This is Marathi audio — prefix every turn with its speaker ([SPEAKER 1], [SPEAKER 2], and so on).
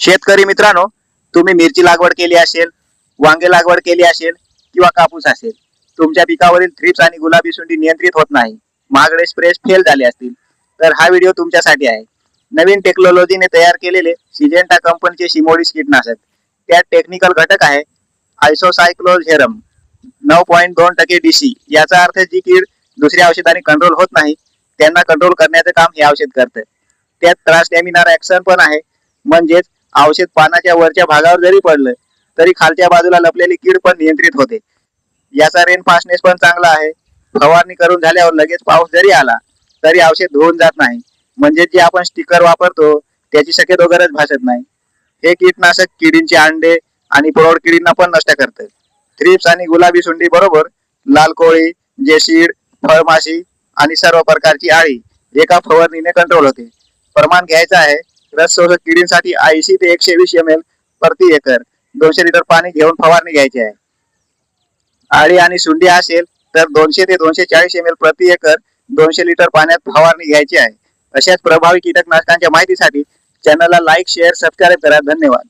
[SPEAKER 1] शेतकरी मित्रांनो, तुम्ही मिरची लागवड केली असेल, वांगे लागवड केली असेल किंवा कापूस असेल, तुमच्या पिकावरील थ्रिप्स आणि गुलाबी सुंडी नियंत्रित होत नाही, महागडे स्प्रेस फेल झाले असतील, तर हा व्हिडिओ तुमच्यासाठी आहे. नवीन टेक्नॉलॉजीने तयार केलेले सिजेंटा कंपनीचे शिमोलिस कीटनाशक. त्यात टेक्निकल घटक आहे आयसोसायक्लोझेरम 9.2% DC. याचा अर्थ जी कीड दुसऱ्या औषधाने कंट्रोल होत नाही त्यांना कंट्रोल करण्याचे काम हे औषध करते. त्यात त्रास लॅमिनार ऍक्शन पण आहे, म्हणजेच औषध पानाच्या वरच्या भागावर जरी पडलं तरी खालच्या बाजूला लपलेली कीड पण नियंत्रित होते. याचा रेन फास्टनेस पण चांगला आहे. फवारणी करून झाल्यावर लगेच पाऊस जरी आला तरी औषध धुवून जात नाही, म्हणजे जे आपण स्टिकर वापरतो त्याची शक्यतो गरज भासत नाही. हे कीटनाशक किडींचे अंडे आणि प्रौढ किडींना पण नष्ट करते. थ्रिप्स आणि गुलाबी सुंडी बरोबर लाल कोळी, जेसीड, फळमाशी आणि सर्व प्रकारची आळी एका फवारणीने कंट्रोल होते. प्रमाण घ्यायचं आहे. रस शोषक किडींसाठी 80 ते 120 ml प्रति एकर 200 लिटर पाणी घेऊन फवारणी घ्यायची आहे. आळी आणि सुंडी असेल तर 200 ते 240 ml प्रति एकर 200 लिटर पाण्यात फवारणी घ्यायची आहे. अशाच प्रभावी कीटकनाशकांच्या माहितीसाठी चॅनलला लाईक, शेअर, सबस्क्राईब करा. धन्यवाद.